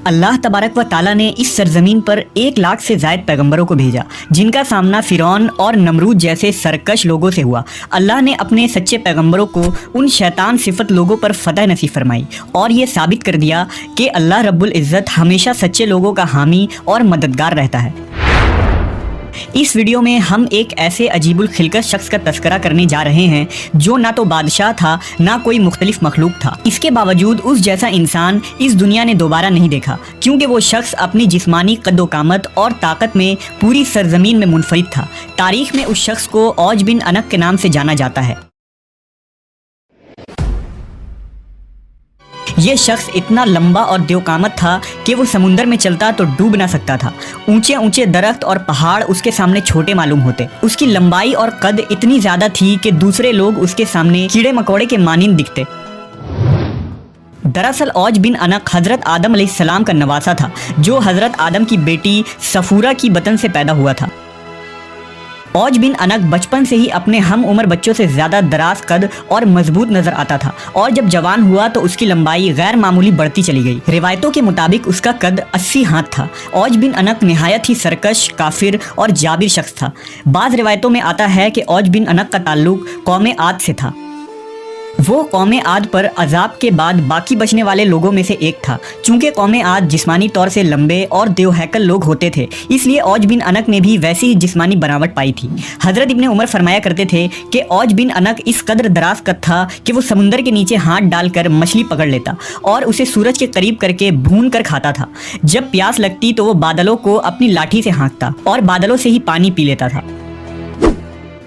अल्लाह तबारक व ताला ने इस सरजमीन पर 1 लाख से ज़ायद पैगंबरों को भेजा, जिनका सामना फिरौन और नमरूद जैसे सरकश लोगों से हुआ। अल्लाह ने अपने सच्चे पैगंबरों को उन शैतान सिफत लोगों पर फतह नसीब फरमाई और ये साबित कर दिया कि अल्लाह रब्बुल इज़्ज़त हमेशा सच्चे लोगों का हामी और मददगार रहता है। इस वीडियो में हम एक ऐसे अजीबुल खिलकत शख्स का तस्करा करने जा रहे हैं जो ना तो बादशाह था, ना कोई मुख्तलिफ मखलूक था। इसके बावजूद उस जैसा इंसान इस दुनिया ने दोबारा नहीं देखा, क्योंकि वो शख्स अपनी जिस्मानी कद्दो-कामत और ताकत में पूरी सरजमीन में मुनफरिद था। तारीख में उस शख्स को औज बिन अनक के नाम से जाना जाता है। ये शख्स इतना लंबा और देवकामत था कि वो समुंदर में चलता तो डूब ना सकता था। ऊंचे ऊंचे दरख्त और पहाड़ उसके सामने छोटे मालूम होते। उसकी लंबाई और कद इतनी ज्यादा थी कि दूसरे लोग उसके सामने कीड़े मकोड़े के मानिंद दिखते। दरअसल औज बिन अनक हज़रत आदम अलैहिस्सलाम का नवासा था, जो हज़रत आदम की बेटी सफूरा की बतन से पैदा हुआ था। औज बिन अनक बचपन से ही अपने हम उम्र बच्चों से ज़्यादा दराज कद और मजबूत नज़र आता था और जब जवान हुआ तो उसकी लंबाई गैर मामूली बढ़ती चली गई। रिवायतों के मुताबिक उसका कद 80 हाथ था। औज बिन अनक निहायत ही सरकश, काफिर और जाबिर शख्स था। बाज़ रिवायतों में आता है कि औज बिन अनक का ताल्लुक कौम आद से था। वो कौम आद पर अजाब के बाद बाकी बचने वाले लोगों में से एक था। चूंकि कौम आद जिस्मानी तौर से लंबे और देवहैकल लोग होते थे, इसलिए औज बिन अनक ने भी वैसी ही जिस्मानी बनावट पाई थी। हज़रत इब्ने उमर फरमाया करते थे कि औज बिन अनक इस कदर दराज कद था कि वो समुंदर के नीचे हाथ डालकर मछली पकड़ लेता और उसे सूरज के करीब करके भून कर खाता था। जब प्यास लगती तो वो बादलों को अपनी लाठी से हाँकता और बादलों से ही पानी पी लेता था।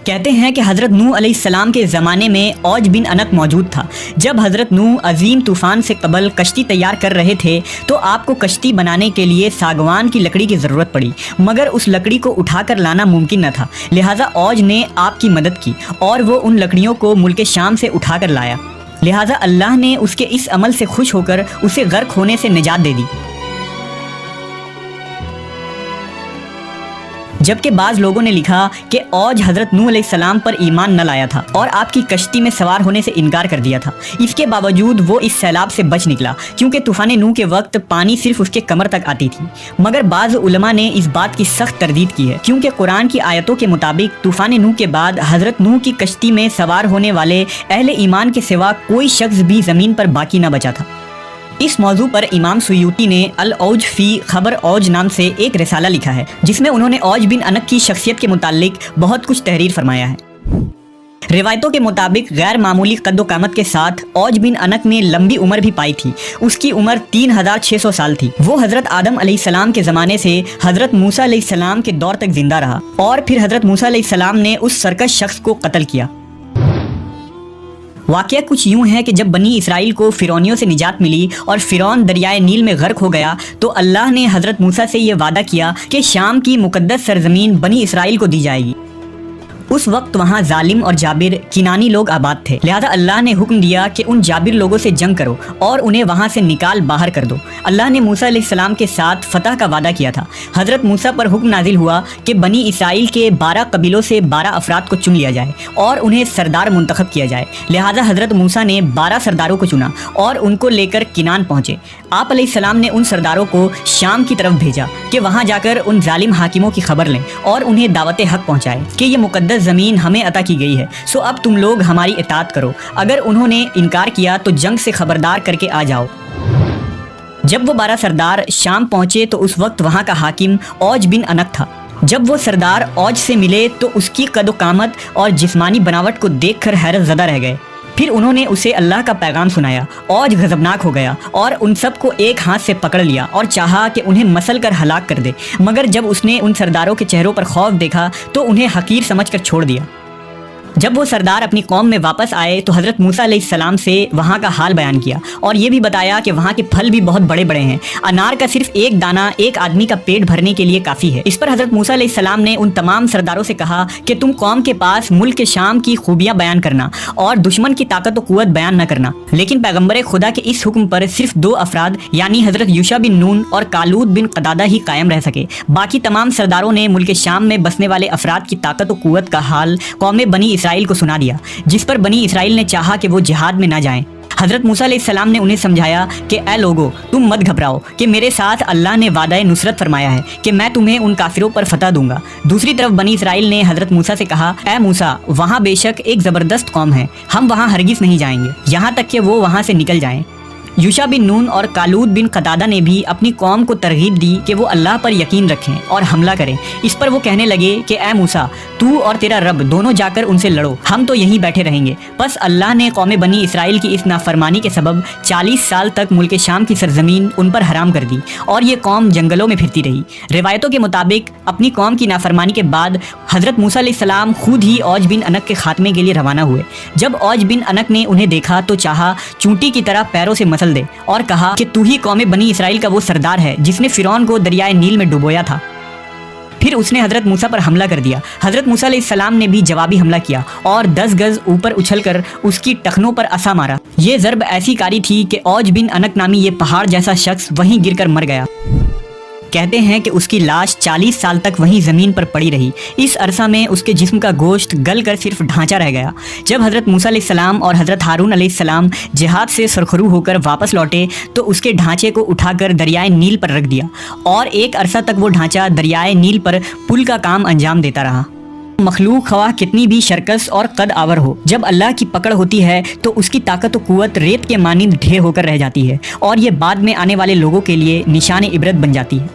कहते हैं कि हज़रत नूह अलैहिस्सलाम के ज़माने में औज बिन अनक मौजूद था। जब हज़रत नूह अजीम तूफ़ान से कबल कश्ती तैयार कर रहे थे तो आपको कश्ती बनाने के लिए सागवान की लकड़ी की ज़रूरत पड़ी, मगर उस लकड़ी को उठाकर लाना मुमकिन न था। लिहाजा औज ने आपकी मदद की और वो उन लकड़ियों को मुल्क शाम से उठाकर लाया। लिहाजा अल्लाह ने उसके इस अमल से खुश होकर उसे गर्क होने से निजात दे दी। जबकि बाज़ लोगों ने लिखा कि औज हज़रत नूह अलैहिस्सलाम पर ईमान न लाया था और आपकी कश्ती में सवार होने से इनकार कर दिया था। इसके बावजूद वो इस सैलाब से बच निकला, क्योंकि तूफ़ान नूह के वक्त पानी सिर्फ उसके कमर तक आती थी। मगर बाज़ उलमा ने इस बात की सख्त तरदीद की है, क्योंकि कुरान की आयतों के मुताबिक तूफ़ान नूह के बाद हज़रत नूह की कश्ती में सवार होने वाले अहले ईमान के सिवा कोई शख्स भी ज़मीन पर बाकी न बचा था। इस मौजू पर इमाम सुयूती ने अल औज फ़ी खबर औज नाम से एक रिसाला लिखा है, जिसमें उन्होंने औज बिन अनक की शख्सियत के मुतालिक बहुत कुछ तहरीर फरमाया है। रिवायतों के मुताबिक गैर मामूली कद्दो-कामत के साथ औज बिन अनक ने लंबी उम्र भी पाई थी। उसकी उम्र 3600 साल थी। वो हज़रत आदम अलैहिस्सलाम के ज़माने से हज़रत मूसा अलैहिस्सलाम के दौर तक जिंदा रहा और फिर हज़रत मूसा अलैहिस्सलाम ने उस सरकश शख्स को कत्ल किया। वाक़या कुछ यूँ है कि जब बनी इसराइल को फ़िरौनियों से निजात मिली और फ़िरौन दरियाए नील में गर्क हो गया तो अल्लाह ने हज़रत मूसा से ये वादा किया कि शाम की मुक़द्दस सरज़मीन बनी इसराइल को दी जाएगी। उस वक्त वहाँ जालिम और जाबिर किनानी लोग आबाद थे। लिहाजा अल्लाह ने हुक्म दिया कि उन जाबिर लोगों से जंग करो और उन्हें वहाँ से निकाल बाहर कर दो। अल्लाह ने मूसा अलैहिस्सलाम के साथ फतह का वादा किया था। हज़रत मूसा पर हुक्म नाजिल हुआ कि बनी इसराइल के 12 कबीलों से 12 अफराद को चुन लिया जाए और उन्हें सरदार मुंतखब किया जाए। लिहाजा हज़रत मूसा ने 12 सरदारों को चुना और उनको लेकर किनान पहुँचे। आप अलैहिस्सलाम ने उन सरदारों को शाम की तरफ भेजा कि वहाँ जाकर उन जालिम हाकिमों की खबर लें और उन्हें दावत हक पहुँचाएं कि ये मुकद्दस ज़मीन हमें अता की गई है, सो अब तुम लोग हमारी इताअत करो। अगर उन्होंने इनकार किया तो जंग से खबरदार करके आ जाओ। जब वो 12 सरदार शाम पहुँचे तो उस वक्त वहाँ का हाकिम औज बिन अनक था। जब वो सरदार औज से मिले तो उसकी कदो-कामत और जिस्मानी बनावट को देखकर हैरत ज़दा रह गए। फिर उन्होंने उसे अल्लाह का पैगाम सुनाया। औज गज़बनाक हो गया और उन सबको एक हाथ से पकड़ लिया और चाहा कि उन्हें मसल कर हलाक कर दे, मगर जब उसने उन सरदारों के चेहरों पर खौफ देखा तो उन्हें हकीर समझकर छोड़ दिया। जब वो सरदार अपनी कौम में वापस आए तो हज़रत मूसा अलैहिस्सलाम से वहाँ का हाल बयान किया और ये भी बताया कि वहाँ के फल भी बहुत बड़े बड़े हैं। अनार का सिर्फ एक दाना एक आदमी का पेट भरने के लिए काफ़ी है। इस पर हज़रत मूसा अलैहिस्सलाम ने उन तमाम सरदारों से कहा कि तुम कौम के पास मुल्क शाम की खूबियाँ बयान करना और दुश्मन की ताकत व कुव्वत बयान न करना। लेकिन पैगम्बर खुदा के इस हुक्म पर सिर्फ 2 अफराद यानी हज़रत यूशा बिन नून और कालूद बिन कदादा ही कायम रह सके। बाकी तमाम सरदारों ने मुल्क शाम में बसने वाले अफराद की ताकत व कुव्वत का हाल कौम बनी इसराइल को सुना दिया, जिस पर बनी इसराइल ने चाहा कि वो जिहाद में ना जाएं। حضرت موسیٰ علیہ السلام نے انہیں سمجھایا کہ اے لوگو تم مت گھبراؤ کہ میرے ساتھ اللہ نے وعدہ نصرت فرمایا ہے کہ میں تمہیں ان کافروں پر فتح دوں گا۔ دوسری طرف بنی اسرائیل نے حضرت موسیٰ سے کہا اے موسیٰ وہاں بے شک ایک زبردست قوم ہے، ہم وہاں ہرگز نہیں جائیں گے یہاں تک کہ وہ وہاں سے نکل جائیں۔ یوشع بن نون اور کالود بن قتادہ نے بھی اپنی قوم کو ترغیب دی کہ وہ اللہ پر یقین رکھیں اور حملہ کریں۔ اس پر وہ کہنے لگے کہ اے موسیٰ تو اور تیرا رب دونوں جا کر ان سے لڑو، ہم تو یہیں بیٹھے رہیں گے۔ پس اللہ نے قوم بنی اسرائیل کی اس نافرمانی کے سبب 40 سال تک ملک شام کی سرزمین ان پر حرام کر دی اور یہ قوم جنگلوں میں پھرتی رہی۔ روایتوں کے مطابق اپنی قوم کی نافرمانی کے بعد حضرت موسیٰ علیہ السلام خود ہی اوج بن انق کے خاتمے کے لیے روانہ ہوئے۔ جب اوج بن انق نے انہیں دیکھا تو چاہا چونٹی کی طرح پیروں سے مسل دے اور کہا کہ تو ہی قوم بنی اسرائیل کا وہ سردار ہے جس نے فرعون کو دریائے نیل میں ڈبویا تھا۔ پھر اس نے حضرت موسیٰ پر حملہ کر دیا۔ حضرت موسیٰ علیہ السلام نے بھی جوابی حملہ کیا اور 10 گز اوپر اچھل کر اس کی ٹخنوں پر عصا مارا۔ یہ ضرب ایسی کاری تھی کہ اوج بن انق نامی یہ پہاڑ جیسا شخص وہیں گر کر مر گیا۔ کہتے ہیں کہ اس کی لاش 40 سال تک وہیں زمین پر پڑی رہی۔ اس عرصہ میں اس کے جسم کا گوشت گل کر صرف ڈھانچہ رہ گیا۔ جب حضرت موسیٰ علیہ السلام اور حضرت ہارون علیہ السلام جہاد سے سرخرو ہو کر واپس لوٹے تو اس کے ڈھانچے کو اٹھا کر دریائے نیل پر رکھ دیا اور ایک عرصہ تک وہ ڈھانچہ دریائے نیل پر پل کا کام انجام دیتا رہا۔ مخلوق خواہ کتنی بھی شرکس اور قد آور ہو، جب اللہ کی پکڑ ہوتی ہے تو اس کی طاقت و قوت ریت کے مانند ڈھے ہو کر رہ جاتی ہے اور یہ بعد میں آنے والے لوگوں کے لیے نشان عبرت بن جاتی ہے۔